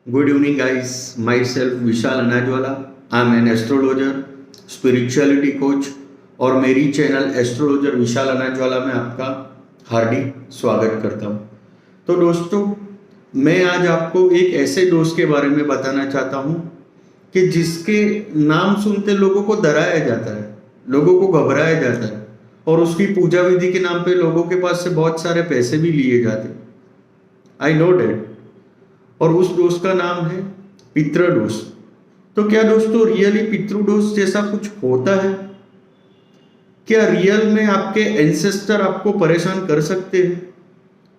Good evening, guys. Myself Vishal Anajwala. I'm an astrologer, spirituality coach और मेरी channel astrologer विशाल अनाजवाला में आपका हार्दिक स्वागत करता हूँ। तो दोस्तों, मैं आज आपको एक ऐसे दोस्त के बारे में बताना चाहता हूँ कि जिसके नाम सुनते लोगों को डराया जाता है, लोगों को घबराया जाता है और उसकी पूजा विधि के नाम पे लोगों के पास से बहुत सारे पैसे भी लिए जाते हैं। I know that. और उस दोस्त का नाम है पितृदोष। तो क्या दोस्तों रियली पितृदोष जैसा कुछ होता है? क्या रियल में आपके एंसेस्टर आपको परेशान कर सकते हैं?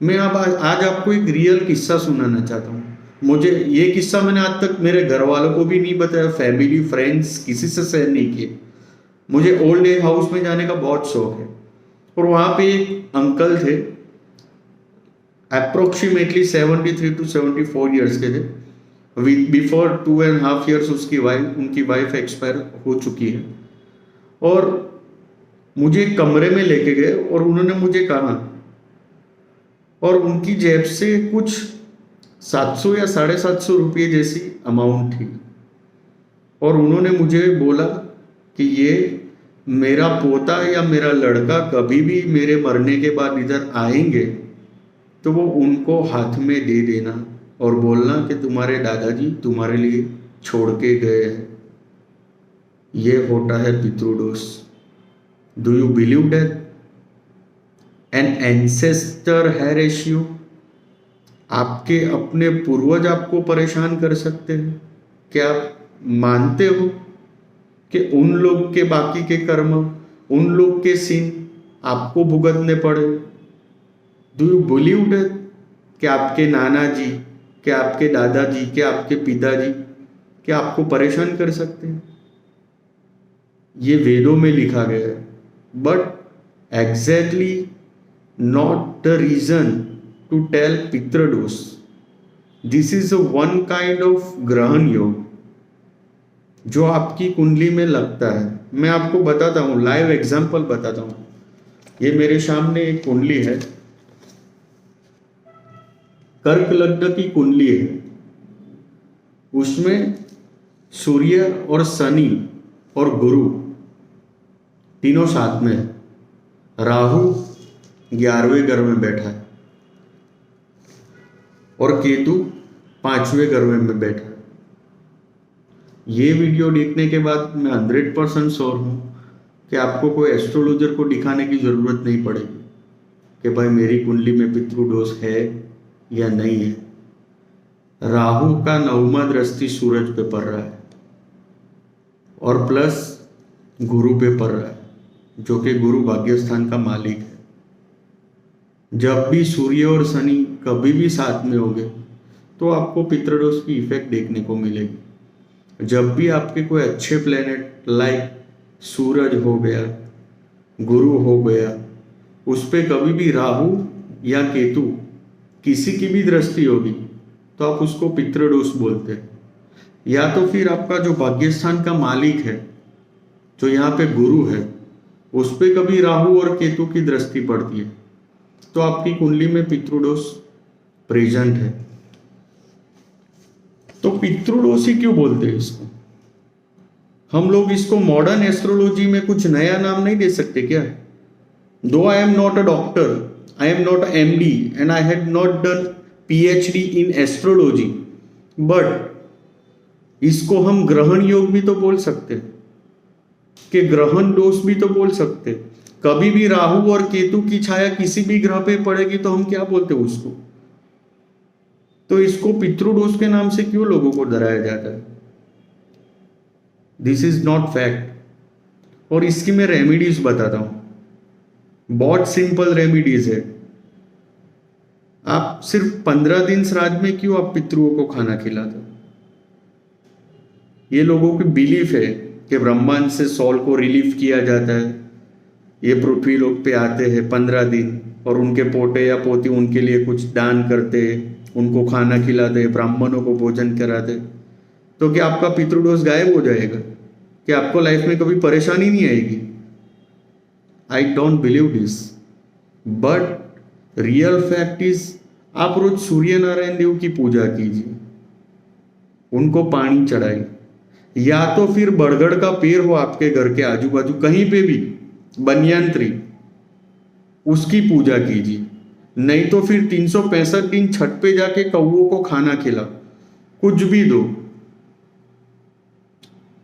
मैं अब आज आपको एक रियल किस्सा सुनाना चाहता हूँ। मुझे ये किस्सा मैंने आज तक मेरे घर वालों को भी नहीं बताया, फैमिली फ्रेंड्स किसी से शेयर नहीं किए। मुझे ओल्ड एज हाउस में जाने का बहुत शौक है और वहाँ पे एक अंकल थे, अप्रोक्सीमेटली 73 to 74 ईयर्स के थे। बिफोर 2.5 years उनकी वाइफ एक्सपायर हो चुकी है। और मुझे एक कमरे में लेके गए और उन्होंने मुझे कहा, और उनकी जेब से कुछ 700 या 750 रुपये जैसी अमाउंट थी और उन्होंने मुझे बोला कि ये मेरा पोता या मेरा लड़का कभी भी मेरे मरने के बाद इधर आएंगे तो वो उनको हाथ में दे देना और बोलना कि तुम्हारे दादाजी तुम्हारे लिए छोड़ के गए हैं। ये होता है पितृदोष। Do you believe that an ancestor है रेशियो? आपके अपने पूर्वज आपको परेशान कर सकते हैं? क्या आप मानते हो कि उन लोग के बाकी के कर्म, उन लोग के सिन आपको भुगतने पड़े? डू यू बिलीव दैट कि आपके नाना जी, कि आपके दादाजी, कि आपके पिताजी क्या आपको परेशान कर सकते हैं? ये वेदों में लिखा गया है, but exactly not the reason to tell पितृदोष। This is one kind of ग्रहण योग जो आपकी कुंडली में लगता है। मैं आपको बताता हूँ, लाइव एग्जाम्पल बताता हूँ। ये मेरे सामने एक कुंडली है, कर्क लग्न की कुंडली है। उसमें सूर्य और शनि और गुरु तीनों साथ में है। राहु 11वें घर में बैठा है और केतु 5वें घर में बैठा है। ये वीडियो देखने के बाद मैं 100% श्योर हूँ कि आपको कोई एस्ट्रोलॉजर को दिखाने की जरूरत नहीं पड़ेगी कि भाई मेरी कुंडली में पितृदोष है या नहीं है। राहु का 9वां दृष्टि सूरज पे पड़ रहा है और प्लस गुरु पे पड़ रहा है, जो कि गुरु भाग्यस्थान का मालिक है। जब भी सूर्य और शनि कभी भी साथ में होंगे तो आपको पितृदोष की इफेक्ट देखने को मिलेगी। जब भी आपके कोई अच्छे प्लेनेट लाइक सूरज हो गया, गुरु हो गया, उस पे कभी भी राहु या केतु किसी की भी दृष्टि होगी तो आप उसको पितृदोष बोलते हैं। या तो फिर आपका जो भाग्यस्थान का मालिक है, जो यहाँ पे गुरु है, उस पे कभी राहु और केतु की दृष्टि पड़ती है तो आपकी कुंडली में पितृदोष प्रेजेंट है। तो पितृदोष ही क्यों बोलते हैं इसको? हम लोग इसको मॉडर्न एस्ट्रोलॉजी में कुछ नया नाम नहीं दे सकते क्या? दो I am not a doctor, I am not a MD and I had not done PhD in astrology, but इसको हम ग्रहण योग भी तो बोल सकते हैं, कि ग्रहण दोष भी तो बोल सकते हैं। कभी भी राहु और केतु की छाया किसी भी ग्रह पे पड़ेगी तो हम क्या बोलते हैं उसको? तो इसको पितृदोष के नाम से क्यों लोगों को डराया जाता है? This is not fact. और इसकी मैं रेमेडीज बताता हूं, बहुत सिंपल रेमेडीज है। आप सिर्फ 15 दिन श्राद्ध में क्यों आप पितृओं को खाना खिलाते? ये लोगों की बिलीफ है कि ब्रह्मांड से सॉल को रिलीफ किया जाता है। ये पृथ्वी लोक पे आते हैं 15 दिन और उनके पोते या पोती उनके लिए कुछ दान करते, उनको खाना खिलाते, ब्राह्मणों को भोजन कराते। तो क्या आपका पितृदोष गायब हो जाएगा? कि आपको लाइफ में कभी परेशानी नहीं आएगी? I don't believe this, but real fact is आप रोज सूर्य नारायण देव की पूजा कीजिए, उनको पानी चढ़ाए, या तो फिर बरगद का पेड़ हो आपके घर के आजू बाजू कहीं पे भी, बनियान ट्री, उसकी पूजा कीजिए। नहीं तो फिर 365 दिन छत पे जाके कौओं को खाना खिला, कुछ भी दो,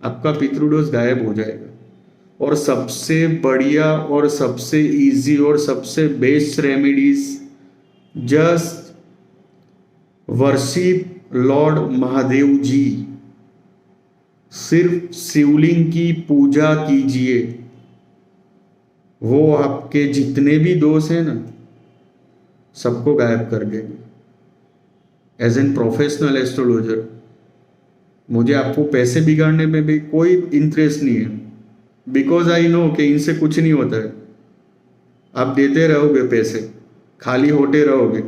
आपका पितृदोष गायब हो जाएगा। और सबसे बढ़िया और सबसे इजी और सबसे best remedies, just worship lord Mahadev ji. सिर्फ शिवलिंग की पूजा कीजिए, वो आपके जितने भी दोष हैं ना सबको गायब कर देंगे। एज एन प्रोफेशनल एस्ट्रोलॉजर मुझे आपको पैसे बिगाड़ने में भी कोई इंटरेस्ट नहीं है, बिकॉज आई नो कि इनसे कुछ नहीं होता है। आप देते रहोगे पैसे, खाली होते रहोगे,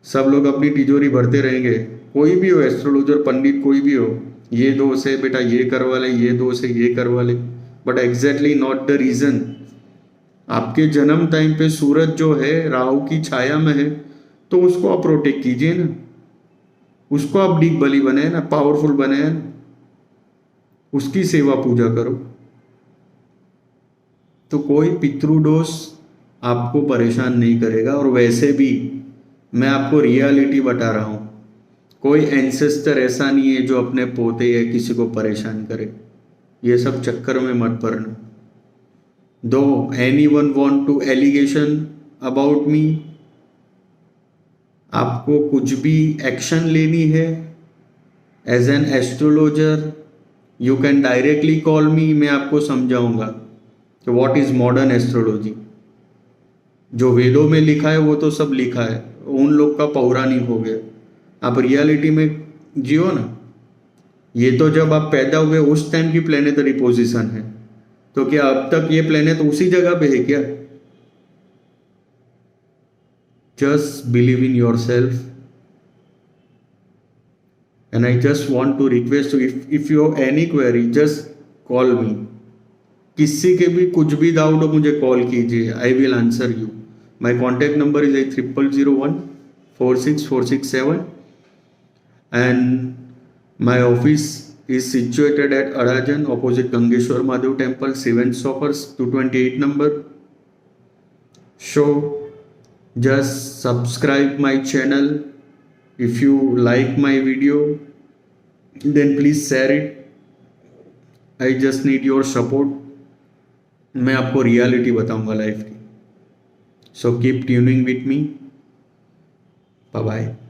सब लोग अपनी तिजोरी भरते रहेंगे। कोई भी हो, एस्ट्रोलॉजर पंडित कोई भी हो, ये दोष है बेटा ये करवा ले, ये दोष है ये करवा ले, but exactly not the reason. आपके जन्म टाइम पे सूरज जो है राहु की छाया में है, तो उसको आप प्रोटेक्ट कीजिए ना, उसको आप डीप बली बने ना, पावरफुल बने ना, उसकी सेवा पूजा करो, तो कोई पितृदोष आपको परेशान नहीं करेगा। और वैसे भी मैं आपको रियलिटी बता रहा हूं, कोई एंसेस्टर ऐसा नहीं है जो अपने पोते या किसी को परेशान करे। ये सब चक्कर में मत पड़ना। Do anyone want to allegation about me, आपको कुछ भी एक्शन लेनी है as an astrologer, you can directly call me. मैं आपको समझाऊंगा कि व्हाट इज मॉडर्न एस्ट्रोलॉजी। जो वेदों में लिखा है वो तो सब लिखा है, उन लोग का पौराणिक हो गया। आप रियलिटी में जियो ना। ये तो जब आप पैदा हुए उस टाइम की प्लेनेटरी पोजीशन है, तो क्या अब तक ये प्लेनेट उसी जगह पे है क्या? Just believe in yourself and I just want to request you, if you have any query just call me. किसी के भी कुछ भी डाउट हो मुझे कॉल कीजिए, I will answer you. My contact number is 8001464667 and my office is situated at Arajan opposite Gangeshwar Mahadev Temple, 7th Shoppers 228 number. So just subscribe my channel. If you like my video then please share it. I just need your support. मैं आपको reality बताऊंगा life की। So keep tuning with me. Bye bye.